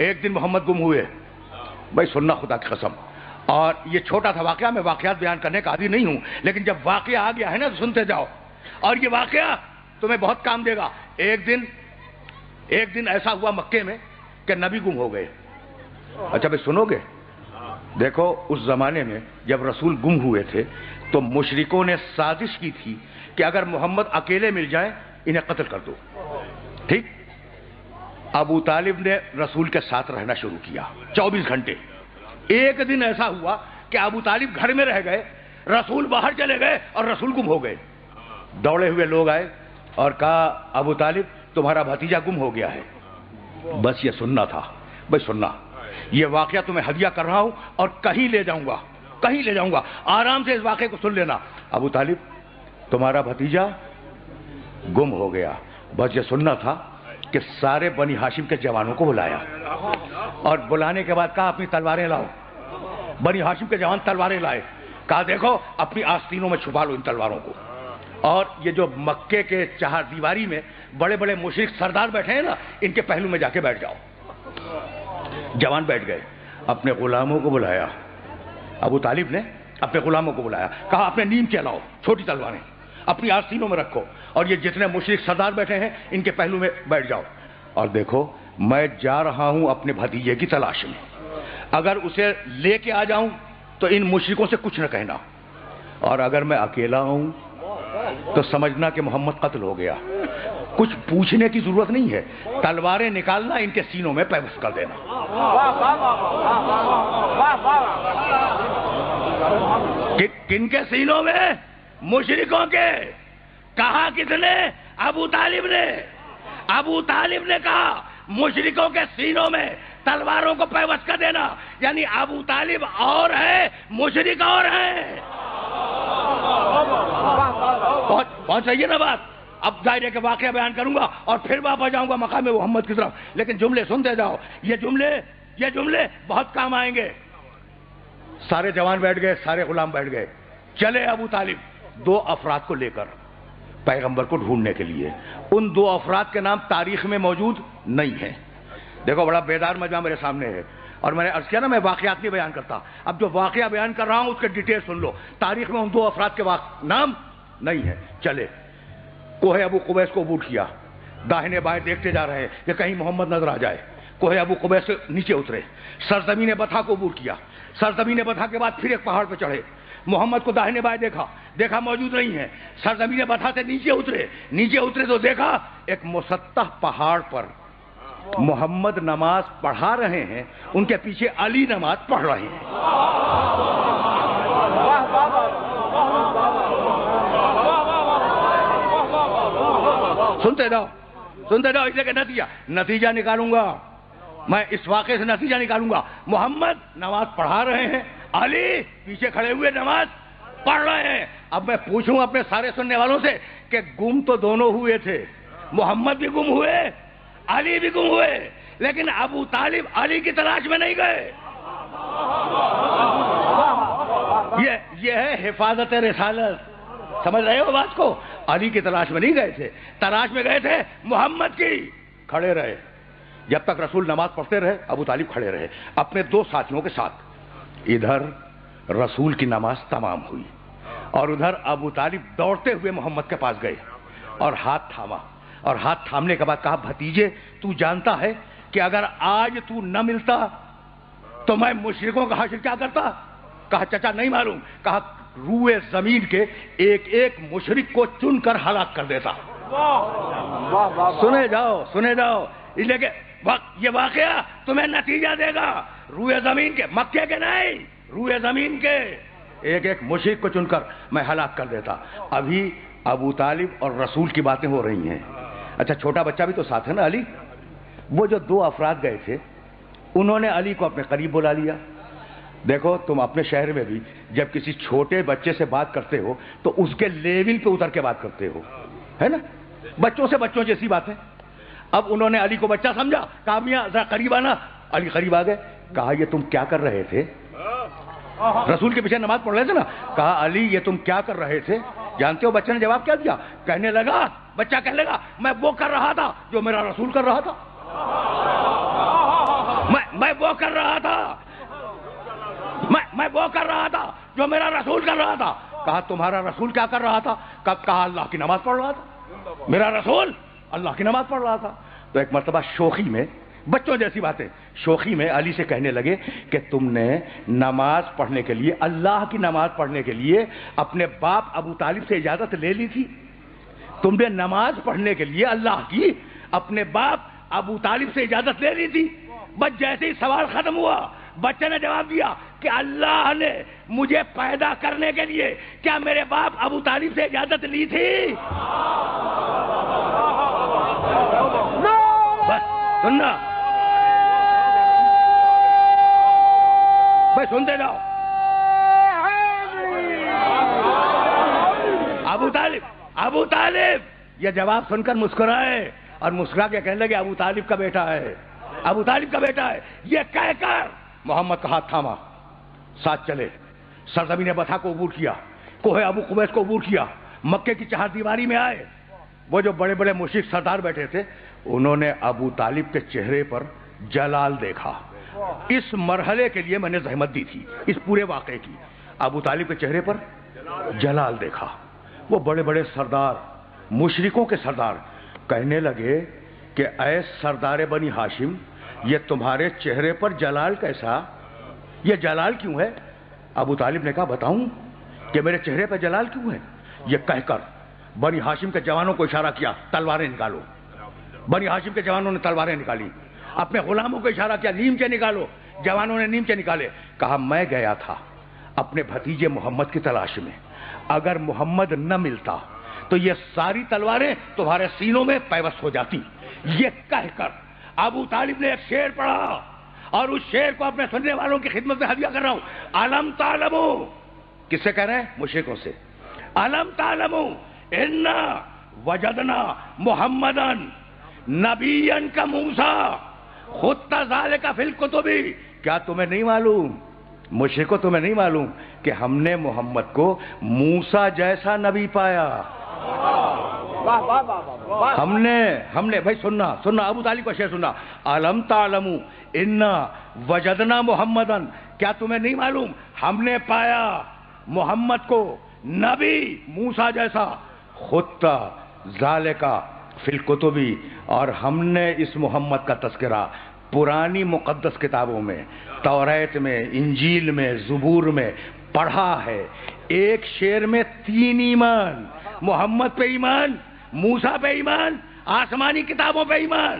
ایک دن محمد گم ہوئے. بھائی سننا خدا کی قسم. اور یہ چھوٹا تھا واقعہ, میں واقعات بیان کرنے کا عادی نہیں ہوں, لیکن جب واقعہ آ گیا ہے نا تو سنتے جاؤ, اور یہ واقعہ تمہیں بہت کام دے گا. ایک دن ایسا ہوا مکے میں کہ نبی گم ہو گئے. اچھا بھائی سنو گے؟ دیکھو اس زمانے میں جب رسول گم ہوئے تھے تو مشرکوں نے سازش کی تھی کہ اگر محمد اکیلے مل جائیں انہیں قتل کر دو. ٹھیک. ابو طالب نے رسول کے ساتھ رہنا شروع کیا 24 گھنٹے. ایک دن ایسا ہوا کہ ابو طالب گھر میں رہ گئے, رسول باہر چلے گئے اور رسول گم ہو گئے. دوڑے ہوئے لوگ آئے اور کہا ابو طالب تمہارا بھتیجا گم ہو گیا ہے. بس یہ سننا تھا. بھائی سننا, یہ واقعہ تمہیں ہدیہ کر رہا ہوں اور کہیں لے جاؤں گا, آرام سے اس واقعے کو سن لینا. ابو طالب تمہارا بھتیجا گم ہو گیا. بس یہ سننا تھا کہ سارے بنی ہاشم کے جوانوں کو بلایا, اور بلانے کے بعد کہا اپنی تلواریں لاؤ. بنی ہاشم کے جوان تلواریں لائے. کہا دیکھو اپنی آستینوں میں چھپا لو ان تلواروں کو. اور یہ جو مکے کے چہار دیواری میں بڑے بڑے مشرک سردار بیٹھے ہیں نا, ان کے پہلو میں جا کے بیٹھ جاؤ. جوان بیٹھ گئے. اپنے غلاموں کو بلایا, ابو طالب نے اپنے غلاموں کو بلایا, کہا اپنے نیم کے لاؤ چھوٹی تلواریں, اپنی آستینوں میں رکھو, اور یہ جتنے مشرک سردار بیٹھے ہیں ان کے پہلو میں بیٹھ جاؤ. اور دیکھو میں جا رہا ہوں اپنے بھتیجے کی تلاش میں, اگر اسے لے کے آ جاؤں تو ان مشرکوں سے کچھ نہ کہنا, اور اگر میں اکیلا ہوں تو سمجھنا کہ محمد قتل ہو گیا. کچھ پوچھنے کی ضرورت نہیں ہے, تلواریں نکالنا, ان کے سینوں میں پیوست کر دینا. کن کے سینوں میں؟ مشرکوں کے. کہا کس نے؟ ابو طالب نے. ابو طالب نے کہا مشرکوں کے سینوں میں تلواروں کو پیوست کر دینا. یعنی ابو طالب اور ہے, مشرک اور ہے. پہنچ رہی ہے نا بات؟ اب ظاہر ہے کہ واقعہ بیان کروں گا اور پھر واپس جاؤں گا مقام محمد کی طرف, لیکن جملے سنتے جاؤ. یہ جملے بہت کام آئیں گے. سارے جوان بیٹھ گئے, سارے غلام بیٹھ گئے. چلے ابو طالب 2 افراد کو لے کر پیغمبر کو ڈھونڈنے کے لیے. ان 2 افراد کے نام تاریخ میں موجود نہیں ہیں. دیکھو بڑا بیدار مجمع میرے سامنے ہے, اور میں نے عرض کیا نا میں واقعات نہیں بیان کرتا. اب جو واقعہ بیان کر رہا ہوں اس کے ڈیٹیل سن لو. تاریخ میں ان 2 افراد کے نام نہیں ہے. چلے کوہ ابو قبیس کو عبور کیا, داہنے بائیں دیکھتے جا رہے ہیں کہ کہیں محمد نظر آ جائے. کوہ ابو قبیس سے نیچے اترے, سرزمین بطحا کو عبور کیا. سرزمین بطحا کے بعد پھر ایک پہاڑ پہ چڑھے, محمد کو داہنے بائیں دیکھا موجود نہیں ہے. سرزمین بطحا سے نیچے اترے تو دیکھا ایک مسطح پہاڑ پر محمد نماز پڑھا رہے ہیں, ان کے پیچھے علی نماز پڑھ رہے ہیں. سنتے جاؤ. اس لیے کہ نتیجہ نکالوں گا میں, اس واقعے سے نتیجہ نکالوں گا. محمد نماز پڑھا رہے ہیں, علی پیچھے کھڑے ہوئے نماز پڑھ رہے ہیں. اب میں پوچھوں اپنے سارے سننے والوں سے کہ گم تو دونوں ہوئے تھے, محمد بھی گم ہوئے, علی بھی گم ہوئے, لیکن ابو طالب علی کی تلاش میں نہیں گئے. یہ ہے حفاظت رسالت. سمجھ رہے ہو بات کو؟ علی کی تلاش میں نہیں گئے تھے, تلاش میں گئے تھے محمد کی. کھڑے رہے جب تک رسول نماز پڑھتے رہے, ابو طالب کھڑے رہے اپنے 2 ساتھیوں کے ساتھ. ادھر رسول کی نماز تمام ہوئی اور ادھر ابو طالب دوڑتے ہوئے محمد کے پاس گئے اور ہاتھ تھاما, اور ہاتھ تھامنے کے بعد کہا بھتیجے تو جانتا ہے کہ اگر آج تو نہ ملتا تو میں مشرکوں کا حشر کیا کرتا؟ کہا چچا نہیں معلوم. کہا روئے زمین کے ایک ایک مشرک کو چن کر ہلاک کر دیتا. سنے جاؤ اس لیے کہ یہ واقعہ تمہیں نتیجہ دے گا. روئے زمین کے, مکے کے نہیں, روئے زمین کے ایک ایک مشرک کو چن کر میں ہلاک کر دیتا. ابھی ابو طالب اور رسول کی باتیں ہو رہی ہیں. اچھا چھوٹا بچہ بھی تو ساتھ ہے نا علی. وہ جو 2 افراد گئے تھے انہوں نے علی کو اپنے قریب بلا لیا. دیکھو تم اپنے شہر میں بھی جب کسی چھوٹے بچے سے بات کرتے ہو تو اس کے لیول پہ اتر کے بات کرتے ہو, ہے نا؟ بچوں سے بچوں جیسی بات ہے. اب انہوں نے علی کو بچہ سمجھا, کہا میاں ذرا قریب آنا. علی قریب آ گئے. کہا یہ تم کیا کر رہے تھے؟ رسول کے پیچھے نماز پڑھ رہے تھے نا. کہا علی یہ تم کیا کر رہے تھے؟ جانتے ہو بچے نے جواب کیا دیا؟ کہنے لگا, بچہ کہنے لگا میں وہ کر رہا تھا جو میرا رسول کر رہا تھا. وہ کر رہا تھا، میں وہ کر رہا تھا جو میرا رسول کر رہا تھا۔ کہا تمہارا رسول کیا کر رہا تھا؟ کہا اللہ کی نماز پڑھ رہا تھا، میرا رسول اللہ کی نماز پڑھ رہا تھا۔ تو ایک مرتبہ شوخی میں، بچوں جیسی باتیں، شوخی میں علی سے کہنے لگے کہ تم نے نماز پڑھنے کے لیے، اللہ کی نماز پڑھنے کے لیے اپنے باپ ابو طالب سے اجازت لے لی تھی؟ تم نے نماز پڑھنے کے لیے اللہ کی اپنے باپ ابو طالب سے اجازت لے لی تھی؟ بس جیسے ہی سوال ختم ہوا، بچے نے جواب دیا کہ اللہ نے مجھے پیدا کرنے کے لیے کیا میرے باپ ابو طالب سے اجازت لی تھی؟ بس سننا بھائی، سنتے جاؤ۔ ابو طالب یہ جواب سن کر مسکرائے اور مسکرا کے کہنے لگے ابو طالب کا بیٹا ہے، ابو طالب کا بیٹا ہے۔ یہ کہہ کر محمد کا ہاتھ تھاما، ساتھ چلے، سرزمین بطحا کو عبور کیا، کوہ ابو قبیس کو عبور کیا، مکے کی چہار دیواری میں آئے۔ وہ جو بڑے بڑے مشرک سردار بیٹھے تھے، انہوں نے ابو طالب کے چہرے پر جلال دیکھا۔ اس مرحلے کے لیے میں نے زحمت دی تھی، اس پورے واقعے کی۔ ابو طالب کے چہرے پر جلال دیکھا۔ وہ بڑے بڑے سردار، مشرکوں کے سردار کہنے لگے کہ اے سردار بنی ہاشم، یہ تمہارے چہرے پر جلال کیسا؟ یہ جلال کیوں ہے؟ ابو طالب نے کہا بتاؤں کہ میرے چہرے پر جلال کیوں ہے؟ یہ کہہ کر بنی ہاشم کے جوانوں کو اشارہ کیا، تلواریں نکالو۔ بنی ہاشم کے جوانوں نے تلواریں نکالی، اپنے غلاموں کو اشارہ کیا، نیمچے نکالو۔ جوانوں نے نیمچے نکالے۔ کہا میں گیا تھا اپنے بھتیجے محمد کی تلاش میں، اگر محمد نہ ملتا تو یہ ساری تلواریں تمہارے سینوں میں پیوست ہو جاتی۔ یہ کہہ کر ابو طالب نے ایک شعر پڑھا، اور اس شعر کو اپنے سننے والوں کی خدمت میں ہدیہ کر رہا ہوں۔ علم تعلمو، کس سے کہہ رہے ہیں؟ مشرکوں سے۔ علم تعلمو انا وجدنا محمدن نبیا کا موسیٰ خط ذالک فی الکتب۔ کیا تمہیں نہیں معلوم، مشرکو تمہیں نہیں معلوم کہ ہم نے محمد کو موسیٰ جیسا نبی پایا؟ ہم نے بھائی سننا ابو طالب کا شعر سننا۔ علم تعلمو انا وجدنا محمدن، کیا تمہیں نہیں معلوم ہم نے پایا محمد کو نبی موسیٰ جیسا، خط ذالک فی الکتب، اور ہم نے اس محمد کا تذکرہ پرانی مقدس کتابوں میں، توریت میں، انجیل میں، زبور میں پڑھا ہے۔ ایک شعر میں 3 ایمان، محمد پہ ایمان، موسیٰ پہ ایمان، آسمانی کتابوں پہ ایمان۔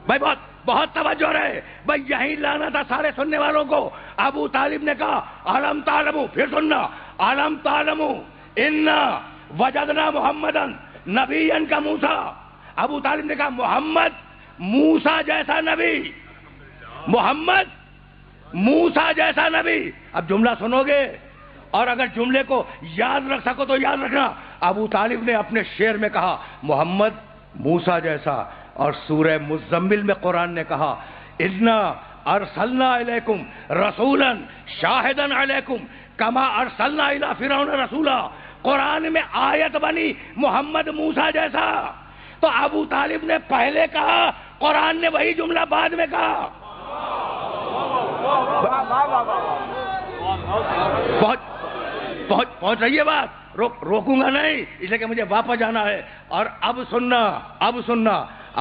بھائی بہت توجہ رہے بھائی، یہی لانا تھا سارے سننے والوں کو۔ ابو طالب نے کہا علم تعلمو، پھر سننا، علم تعلمو انا وجدنا محمدن نبیا کا موسیٰ۔ ابو طالب نے کہا محمد موسیٰ جیسا نبی، محمد موسیٰ جیسا نبی۔ اب جملہ سنو گے، اور اگر جملے کو یاد رکھ سکو تو یاد رکھنا۔ ابو طالب نے اپنے شعر میں کہا محمد موسیٰ جیسا، اور سورہ مزمل میں قرآن نے کہا انا ارسلنا الیکم رسولا شاہدا علیکم کما ارسلنا الی فرعون رسولا۔ قرآن میں آیت بنی محمد موسیٰ جیسا، تو ابو طالب نے پہلے کہا، قرآن نے وہی جملہ بعد میں کہا۔ پہنچ رہی ہے بات؟ روکوں گا نہیں، اس لیے کہ مجھے واپس جانا ہے۔ اور اب سننا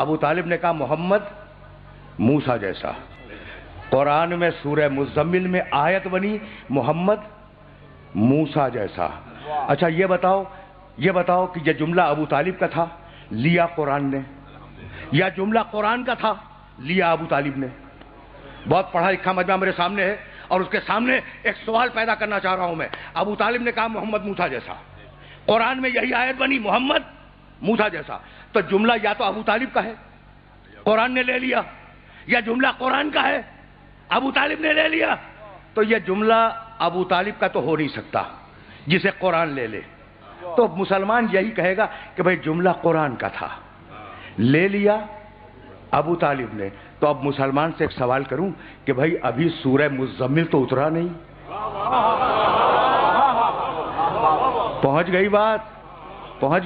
ابو طالب نے کہا محمد موسیٰ جیسا، قرآن میں سورہ مزمل میں آیت بنی محمد موسیٰ جیسا۔ اچھا یہ بتاؤ کہ یہ جملہ ابو طالب کا تھا، لیا قرآن نے، یا جملہ قرآن کا تھا، لیا ابو طالب نے؟ بہت پڑھا لکھا مجمع میرے سامنے ہے، اور اس کے سامنے ایک سوال پیدا کرنا چاہ رہا ہوں میں۔ ابو طالب نے کہا محمد موسیٰ جیسا، قرآن میں یہی آیت بنی محمد موسیٰ جیسا، تو جملہ یا تو ابو طالب کا ہے، قرآن نے لے لیا، یا جملہ قرآن کا ہے، ابو طالب نے لے لیا۔ تو یہ جملہ ابو طالب کا تو ہو نہیں سکتا جسے قرآن لے لے۔ تو مسلمان یہی کہے گا کہ بھئی جملہ قرآن کا تھا، لے لیا ابو طالب نے۔ تو اب مسلمان سے ایک سوال کروں کہ بھئی ابھی سورہ مزمل تو اترا نہیں؟ پہنچ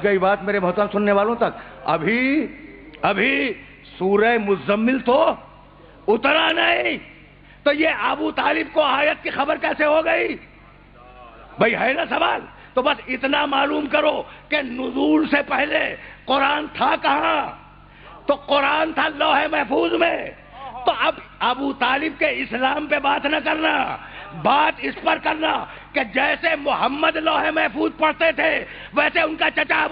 گئی بات میرے محترم سننے والوں تک؟ ابھی سورہ مزمل تو اترا نہیں، تو یہ ابو طالب کو آیت کی خبر کیسے ہو گئی؟ بھائی ہے نا سوال؟ تو بس اتنا معلوم کرو کہ نزول سے پہلے قرآن تھا کہاں؟ تو قرآن تھا لوح محفوظ میں. تو اب ابو طالب کے اسلام پہ بات نہ کرنا، بات اس پر کرنا کہ جیسے محمد لوح محفوظ پڑھتے تھے ویسے ان کا چچا